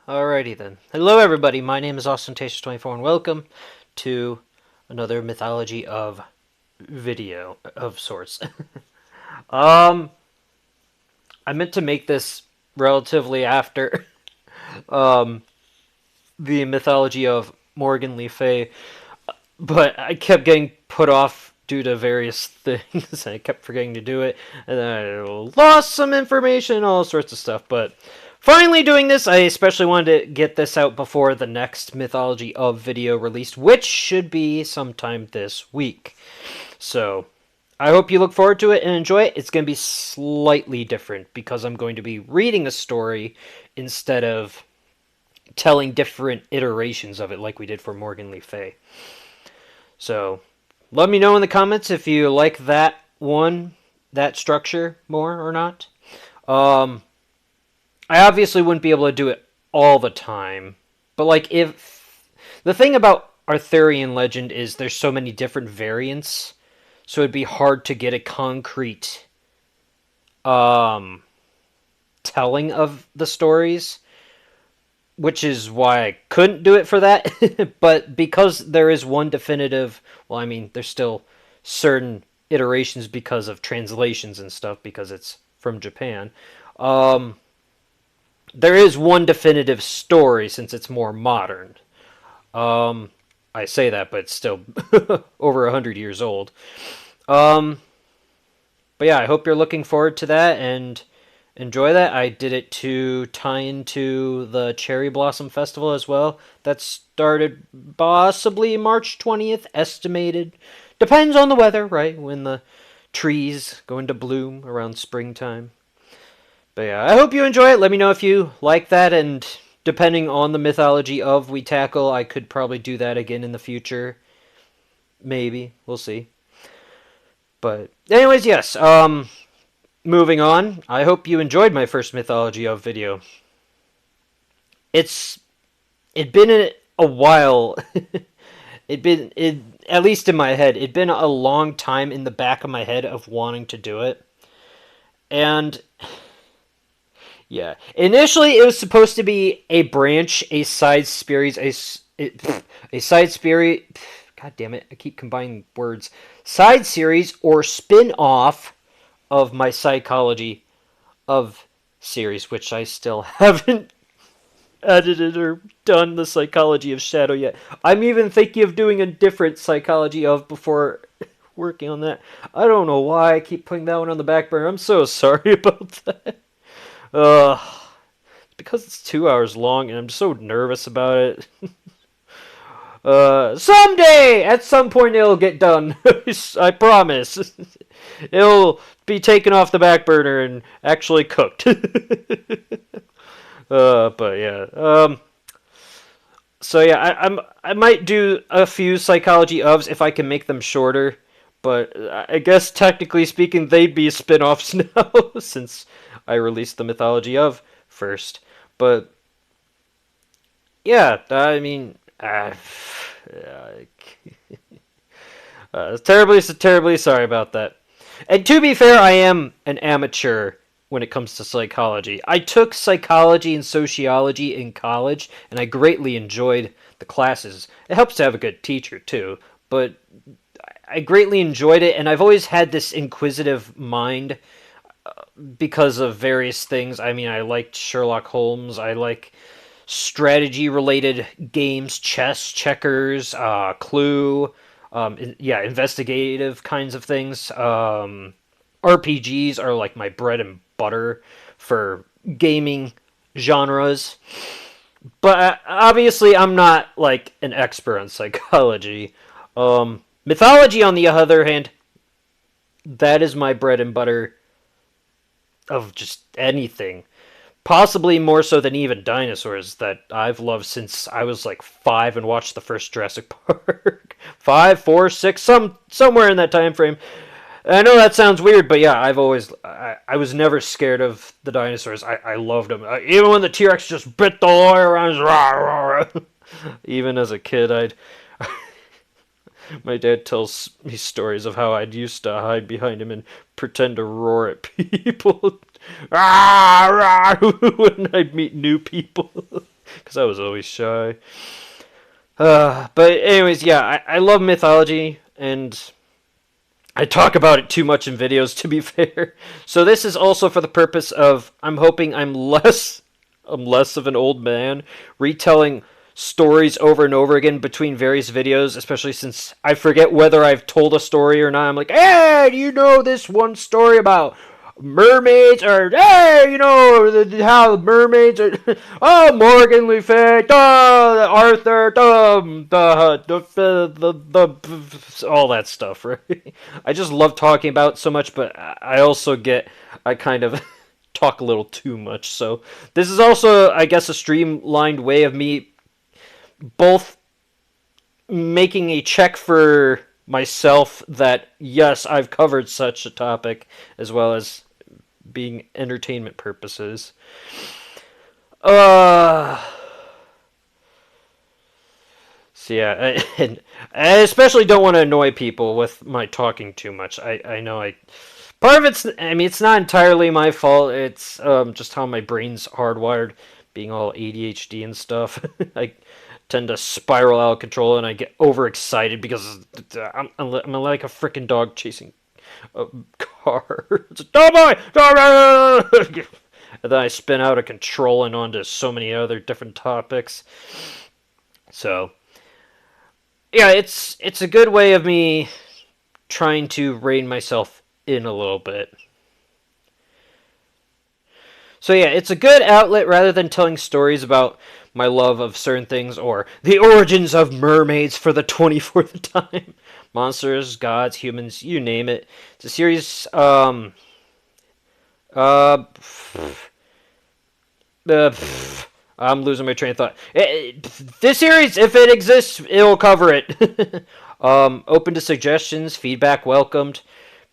Alrighty then. Hello everybody, my name is Ostentatious24 and welcome to another mythology of video of sorts. um I meant to make this relatively after um the mythology of Morgan Le Fay, but I kept getting put off due to various things. I kept forgetting to do it, and then I lost some information, all sorts of stuff. But finally doing this, I especially wanted to get this out before the next Mythology of video released, which should be sometime this week. So I hope you look forward to it and enjoy it. It's going to be slightly different because I'm going to be reading a story instead of telling different iterations of it like we did for Morgan Le Fay. So let me know in the comments if you like that structure more or not. Um, I obviously wouldn't be able to do it all the time, but like if the thing about Arthurian legend is there's so many different variants, so it'd be hard to get a concrete um telling of the stories, which is why I couldn't do it for that. But because there is one definitive, well, I mean, there's still certain iterations because of translations and stuff because it's from Japan. Um, there is one definitive story since it's more modern. Um, I say that, but it's still over 100 years old. Um, but yeah, I hope you're looking forward to that and enjoy that. I did it to tie into the Cherry Blossom Festival as well. That started possibly March 20th, estimated. Depends on the weather, right? When the trees go into bloom around springtime. But yeah, I hope you enjoy it. Let me know if you like that, and depending on the mythology of we tackle, I could probably do that again in the future. Maybe. We'll see. But anyways, yes. Moving on. I hope you enjoyed my first mythology of video. It'd been a while. It at least in my head. It'd been a long time in the back of my head of wanting to do it. And yeah, initially it was supposed to be a branch, a side series, a side series. God damn it! I keep combining words. Side series or spin off of my Psychology of Series, which I still haven't edited or done the Psychology of Shadow yet. I'm even thinking of doing a different Psychology of before working on that. I don't know why I keep putting that one on the back burner. I'm so sorry about that. Uh, because it's 2 hours long and I'm so nervous about it. Someday, at some point, it'll get done. I promise. It'll be taken off the back burner and actually cooked. But yeah. So yeah, I might do a few psychology ofs if I can make them shorter. But I guess technically speaking, they'd be spin-offs now since I released the mythology of first. But yeah, I mean, terribly sorry about that. And to be fair, I am an amateur when it comes to psychology. I took psychology and sociology in college, and I greatly enjoyed the classes. It helps to have a good teacher, too, but I greatly enjoyed it, and I've always had this inquisitive mind because of various things. I mean, I liked Sherlock Holmes, I like strategy-related games, chess, checkers, Clue, yeah, investigative kinds of things. RPGs are like my bread and butter for gaming genres. But obviously, I'm not like an expert on psychology. Mythology, on the other hand, that is my bread and butter of just anything. Possibly more so than even dinosaurs that I've loved since I was like 5 and watched the first Jurassic Park. 5, 4, 6, somewhere in that time frame. I know that sounds weird, but yeah, I was never scared of the dinosaurs. I loved them. Even when the T-Rex just bit the wire around his rah, rah, rah. Even as a kid, my dad tells me stories of how I'd used to hide behind him and pretend to roar at people. Rah, rah, when I'd meet new people. because I was always shy. But anyways, yeah, I love mythology, and I talk about it too much in videos, to be fair. So this is also for the purpose of I'm hoping I'm less of an old man retelling stories over and over again between various videos, especially since I forget whether I've told a story or not. I'm like, hey, do you know this one story about mermaids? Or, hey, you know how mermaids are. Oh, Morgan Le Fay, Arthur, all that stuff, right? I just love talking about it so much, but I also I kind of talk a little too much. So this is also, I guess, a streamlined way of me both making a check for myself that yes, I've covered such a topic, as well as being entertainment purposes. Uh so yeah, and I especially don't want to annoy people with my talking too much. I know part of it's, I mean, it's not entirely my fault. It's just how my brain's hardwired, being all ADHD and stuff. I tend to spiral out of control, and I get overexcited because I'm like a freaking dog chasing a car. It's a oh boy! And then I spin out of control and onto so many other different topics. So yeah, it's a good way of me trying to rein myself in a little bit. So yeah, it's a good outlet rather than telling stories about my love of certain things or the origins of mermaids for the 24th time. Monsters, gods, humans, you name it. It's a series uh uh, I'm losing my train of thought. This series, if it exists, it'll cover it. Open to suggestions, feedback welcomed.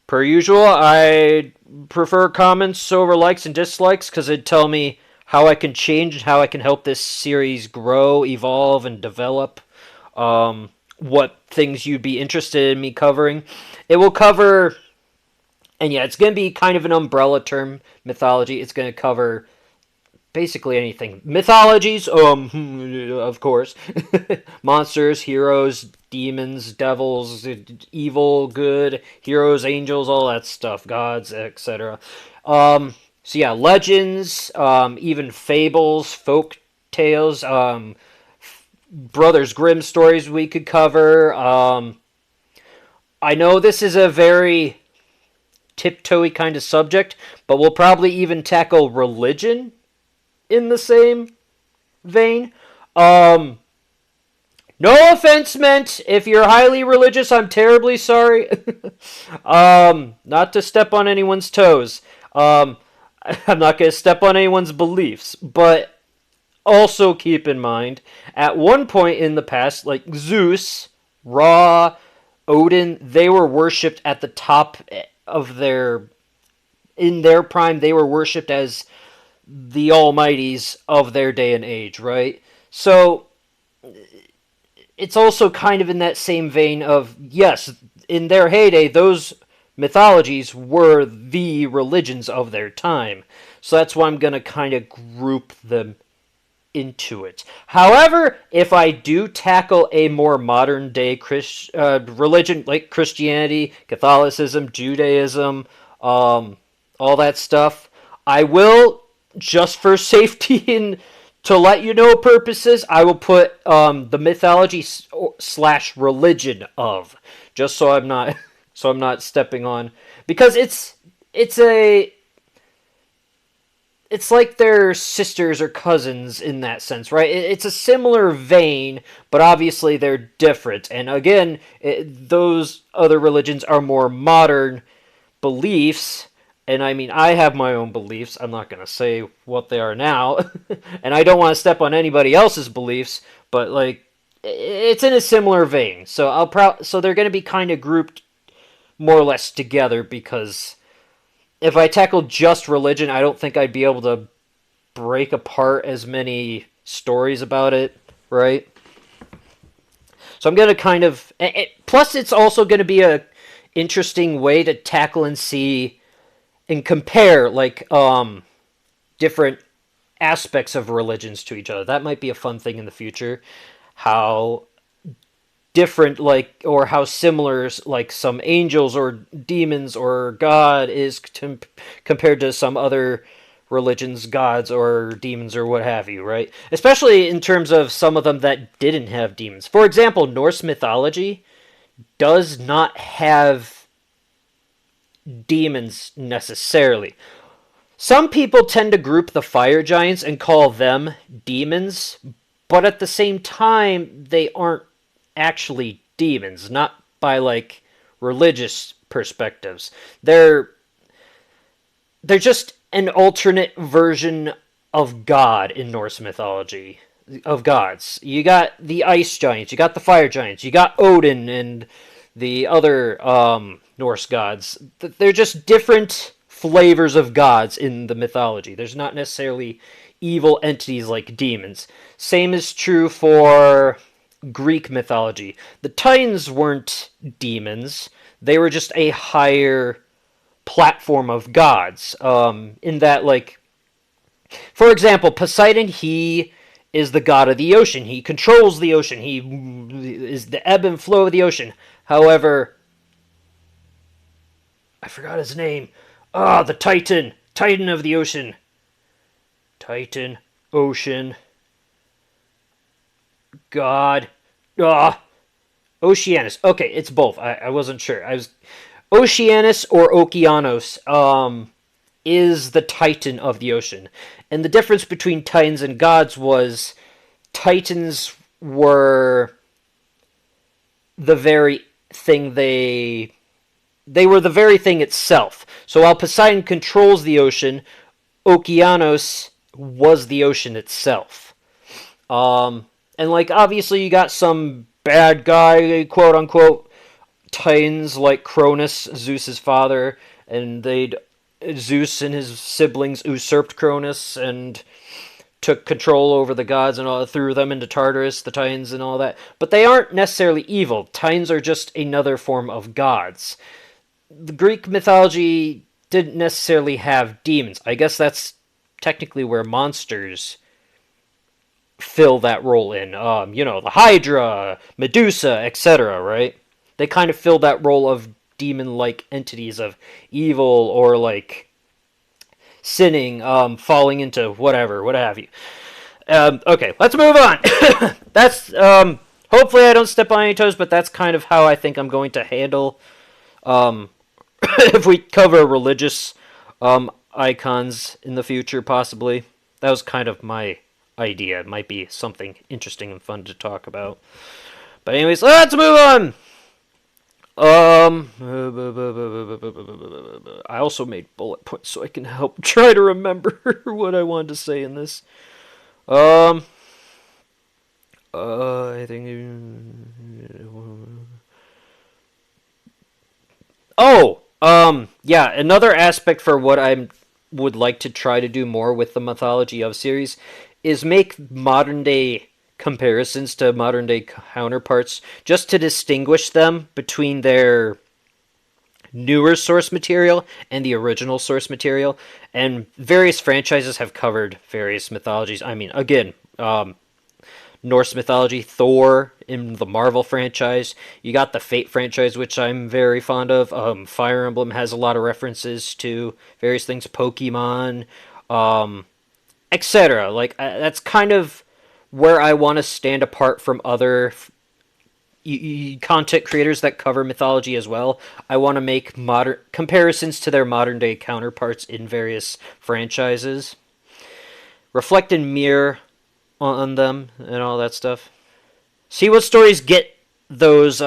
Per usual, I prefer comments over likes and dislikes because it'd tell me how I can change and how I can help this series grow, evolve, and develop. What things you'd be interested in me covering. It will cover, and yeah, it's going to be kind of an umbrella term, mythology. It's going to cover basically anything. Mythologies, of course. Monsters, heroes, demons, devils, evil, good, heroes, angels, all that stuff, gods, etc. So yeah, legends, even fables, folk tales, Brothers Grimm stories we could cover. I know this is a very tiptoey kind of subject, but we'll probably even tackle religion in the same vein. No offense meant. If you're highly religious, I'm terribly sorry. Not to step on anyone's toes. I'm not going to step on anyone's beliefs, but also keep in mind, at one point in the past, like Zeus, Ra, Odin, they were worshipped at the top of in their prime, they were worshipped as the almighties of their day and age, right? So it's also kind of in that same vein of, yes, in their heyday, those mythologies were the religions of their time. So that's why I'm going to kind of group them into it. However, if I do tackle a more modern day religion like Christianity, Catholicism, Judaism, all that stuff, I will, just for safety and to let you know purposes, I will put the mythology slash religion of, just so I'm not stepping on, because it's like they're sisters or cousins in that sense, right? It's a similar vein, but obviously they're different. And again, those other religions are more modern beliefs. And I mean, I have my own beliefs. I'm not going to say what they are now. And I don't want to step on anybody else's beliefs, but like, it's in a similar vein. So so they're going to be kind of grouped more or less together, because if I tackled just religion, I don't think I'd be able to break apart as many stories about it, right? So I'm going to kind of... plus, it's also going to be a interesting way to tackle and see and compare, like, different aspects of religions to each other. That might be a fun thing in the future. How different, like, or how similar, like, some angels or demons or God is compared to some other religions, gods or demons or what have you, right? Especially in terms of some of them that didn't have demons. For example, Norse mythology does not have demons necessarily. Some people tend to group the fire giants and call them demons, but at the same time, they aren't actually demons, not by like religious perspectives. They're just an alternate version of God in Norse mythology of gods. You got the ice giants, you got the fire giants, you got Odin and the other Norse gods. They're just different flavors of gods in the mythology. There's not necessarily evil entities like demons. Same is true for Greek mythology. The Titans weren't demons. They were just a higher platform of gods. In that, like, for example, Poseidon, he is the god of the ocean. He controls the ocean. He is the ebb and flow of the ocean. However, I forgot his name. The Titan. Titan of the ocean. Titan, ocean, god. Oceanus. Okay, it's both. I wasn't sure. Oceanus or Okeanos is the Titan of the ocean. And the difference between Titans and gods was Titans were the very thing they were the very thing itself. So while Poseidon controls the ocean, Okeanos was the ocean itself. And like obviously you got some bad guy, quote unquote, Titans like Cronus, Zeus's father, and Zeus and his siblings usurped Cronus and took control over the gods and all, threw them into Tartarus, the Titans and all that. But they aren't necessarily evil. Titans are just another form of gods. The Greek mythology didn't necessarily have demons. I guess that's technically where monsters fill that role in. The Hydra, Medusa, etc., right? They kind of fill that role of demon-like entities of evil or like sinning, falling into whatever, what have you. Okay, let's move on. That's hopefully I don't step on any toes, but that's kind of how I think I'm going to handle if we cover religious icons in the future, possibly. That was kind of my idea. It might be something interesting and fun to talk about. But anyways, let's move on. I also made bullet points so I can help try to remember what I wanted to say in this. I think. Yeah. Another aspect for what I would like to try to do more with the Mythology of series is make modern day comparisons to modern day counterparts, just to distinguish them between their newer source material and the original source material. And various franchises have covered various mythologies. I mean, again, Norse mythology, Thor in the Marvel franchise. You got the Fate franchise, which I'm very fond of. Fire Emblem has a lot of references to various things, Pokemon, etc. Like, that's kind of where I want to stand apart from other content creators that cover mythology as well. I want to make modern comparisons to their modern day counterparts in various franchises, reflect and mirror on them and all that stuff. See what stories get those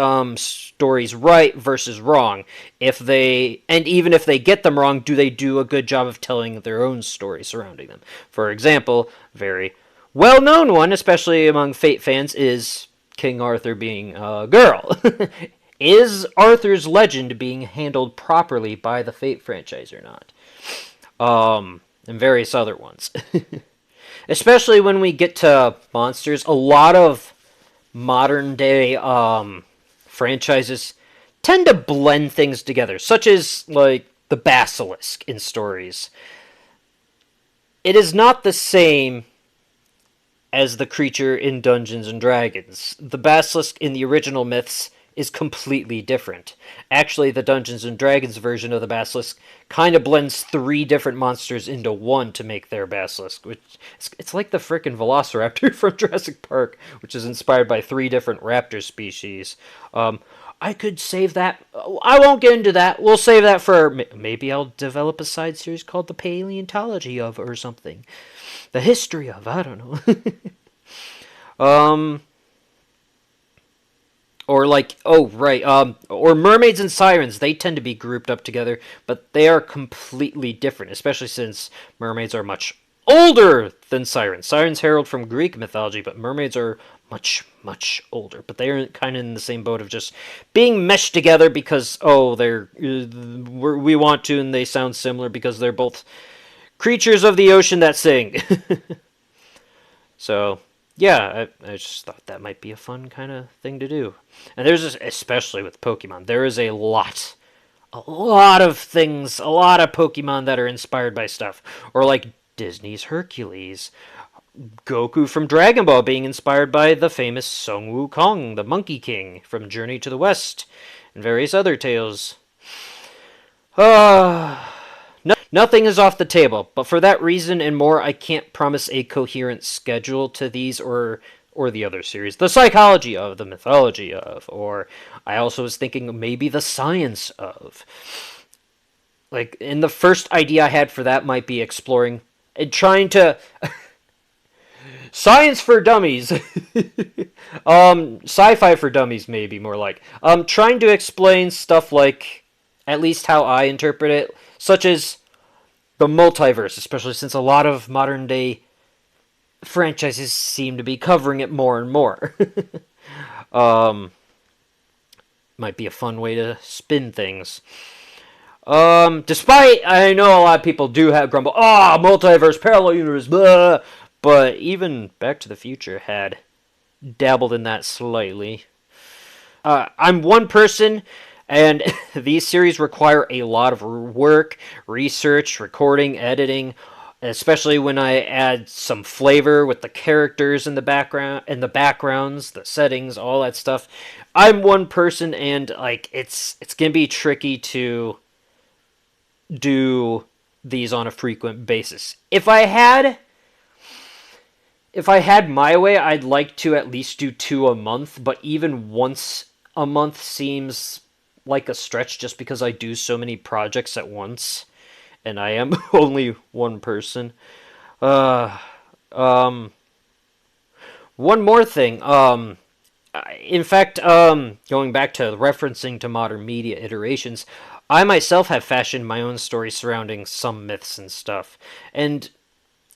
stories right versus wrong. Even if they get them wrong, do they do a good job of telling their own story surrounding them? For example, very well-known one, especially among Fate fans, is King Arthur being a girl. Is Arthur's legend being handled properly by the Fate franchise or not? And various other ones. Especially when we get to monsters, a lot of modern day franchises tend to blend things together, such as like the Basilisk in stories. it is not the same as the creature in Dungeons and Dragons. The basilisk in the original myths is completely different. Actually, the Dungeons and Dragons version of the basilisk kind of blends three different monsters into one to make their basilisk, which it's like the frickin' Velociraptor from Jurassic Park, which is inspired by three different raptor species. I could save that. I won't get into that. We'll save that for maybe I'll develop a side series called the Paleontology of or something. The history of, I don't know. um or like, oh right, or mermaids and sirens, they tend to be grouped up together, but they are completely different, especially since mermaids are much older than sirens. Sirens herald from Greek mythology, but mermaids are much older. But they are kind of in the same boat of just being meshed together because they're we want to, and they sound similar because they're both creatures of the ocean that sing. So yeah, I just thought that might be a fun kind of thing to do. And there's this, especially with Pokemon, there is a lot of things, a lot of Pokemon that are inspired by stuff. Or like Disney's Hercules, Goku from Dragon Ball being inspired by the famous Sun Wukong, the Monkey King from Journey to the West, and various other tales. Nothing is off the table, but for that reason and more, I can't promise a coherent schedule to these or the other series. The psychology of, the mythology of, or I also was thinking maybe the science of. Like, and the first idea I had for that might be exploring and trying to science for dummies. Sci-fi for dummies maybe more like. Trying to explain stuff like at least how I interpret it, such as the multiverse, especially since a lot of modern day franchises seem to be covering it more and more. Might be a fun way to spin things. Despite I know a lot of people do have grumble, multiverse, parallel universe, blah, but even Back to the Future had dabbled in that slightly. I'm one person, and these series require a lot of work, research, recording, editing, especially when I add some flavor with the characters in the background and the backgrounds, the settings, all that stuff. I'm one person, and like it's gonna be tricky to do these on a frequent basis. If I had my way, I'd like to at least do 2 a month, but even once a month seems like a stretch just because I do so many projects at once and I am only one person. Uh One more thing. In fact, going back to referencing to modern media iterations, I myself have fashioned my own story surrounding some myths and stuff. And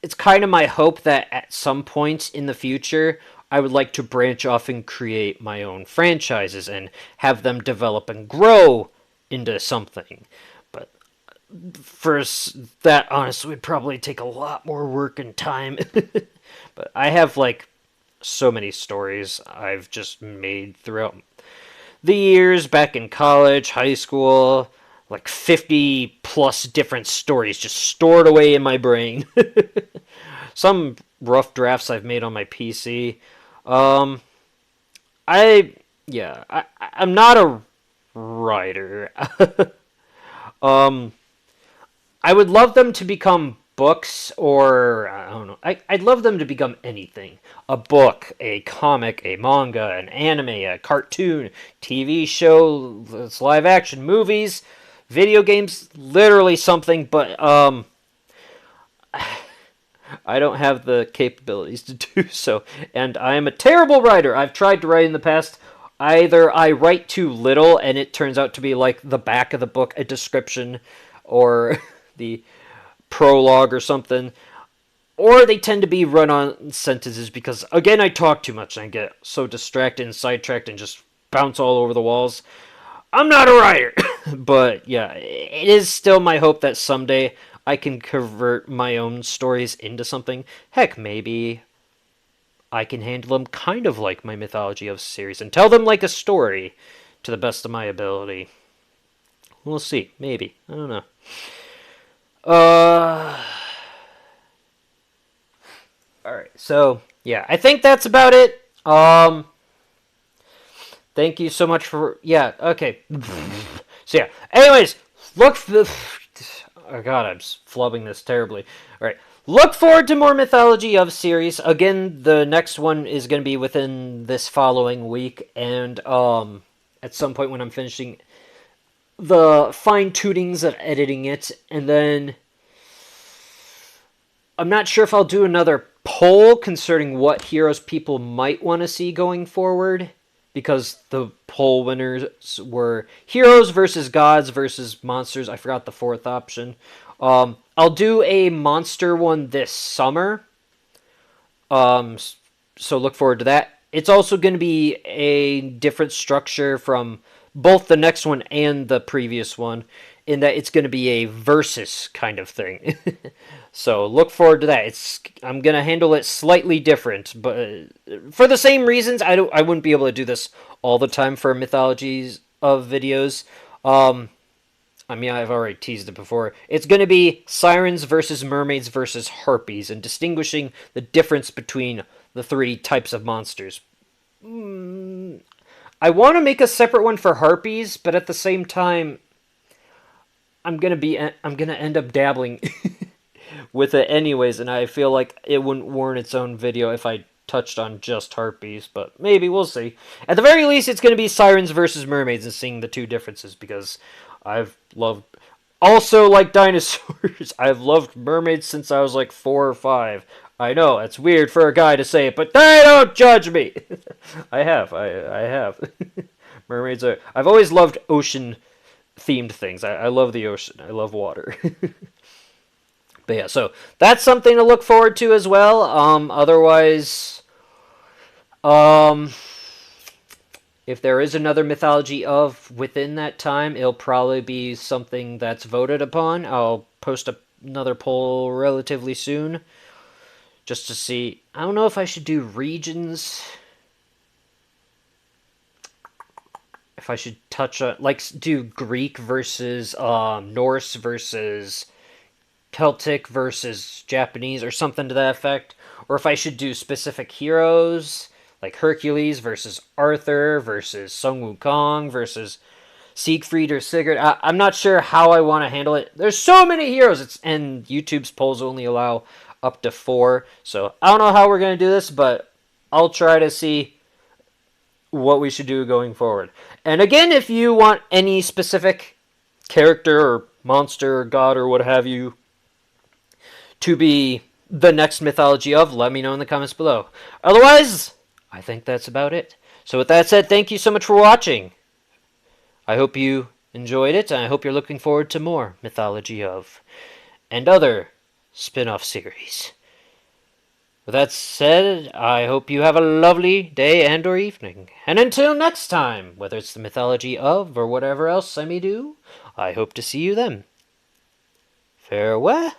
it's kind of my hope that at some point in the future, I would like to branch off and create my own franchises and have them develop and grow into something. But first, that honestly would probably take a lot more work and time. But I have like so many stories I've just made throughout the years back in college, high school, like 50 plus different stories just stored away in my brain. Some rough drafts I've made on my PC. Um, I'm not a writer. um, I would love them to become books, or I don't know. I'd love them to become anything: a book, a comic, a manga, an anime, a cartoon, TV show, it's live action, movies, video games, literally something. But I don't have the capabilities to do so, and I am a terrible writer. I've tried to write in the past. Either I write too little, and it turns out to be like the back of the book, a description, or the prologue or something, or they tend to be run-on sentences because, again, I talk too much and I get so distracted and sidetracked and just bounce all over the walls. I'm not a writer! But, yeah, it is still my hope that someday I can convert my own stories into something. Heck, maybe I can handle them kind of like my Mythology of Series and tell them like a story to the best of my ability. We'll see. Maybe. I don't know. Uh, Alright, so, yeah, I think that's about it. Thank you so much for, yeah, okay. So, yeah, anyways, look for, oh god, I'm flubbing this terribly. Alright, look forward to more Mythology of Series. Again, the next one is going to be within this following week, and, at some point when I'm finishing the fine-tunings of editing it, and then I'm not sure if I'll do another poll concerning what heroes people might want to see going forward, because the poll winners were heroes versus gods versus monsters. I forgot the fourth option. I'll do a monster one this summer. So look forward to that. It's also going to be a different structure from both the next one and the previous one, in that it's going to be a versus kind of thing. So look forward to that. I'm going to handle it slightly different, but for the same reasons, I wouldn't be able to do this all the time for mythologies of videos. I mean, I've already teased it before. It's going to be sirens versus mermaids versus harpies, and distinguishing the difference between the three types of monsters. I want to make a separate one for harpies, but at the same time, I'm gonna end up dabbling with it anyways, and I feel like it wouldn't warrant its own video if I touched on just harpies, but maybe we'll see. At the very least, it's going to be sirens versus mermaids and seeing the two differences, because I've loved, also like dinosaurs, I've loved mermaids since I was like 4 or 5. I know, it's weird for a guy to say it, but they don't judge me! I have. Mermaids are... I've always loved ocean-themed things. I love the ocean. I love water. But yeah, so that's something to look forward to as well. Otherwise, if there is another mythology of within that time, it'll probably be something that's voted upon. I'll post another poll relatively soon, just to see. I don't know if I should do regions. If I should touch on, like, do Greek versus Norse versus Celtic versus Japanese or something to that effect, or if I should do specific heroes like Hercules versus Arthur versus Sun Wukong versus Siegfried or Sigurd. I'm not sure how I want to handle it. There's so many heroes, and YouTube's polls only allow up to 4, so I don't know how we're going to do this, but I'll try to see what we should do going forward. And again, if you want any specific character or monster or god or what have you to be the next mythology of, let me know in the comments below. Otherwise, I think that's about it. So with that said, thank you so much for watching. I hope you enjoyed it, and I hope you're looking forward to more Mythology of and other spin-off series. With that said, I hope you have a lovely day and or evening. And until next time, whether it's the Mythology of or whatever else I may do, I hope to see you then. Farewell.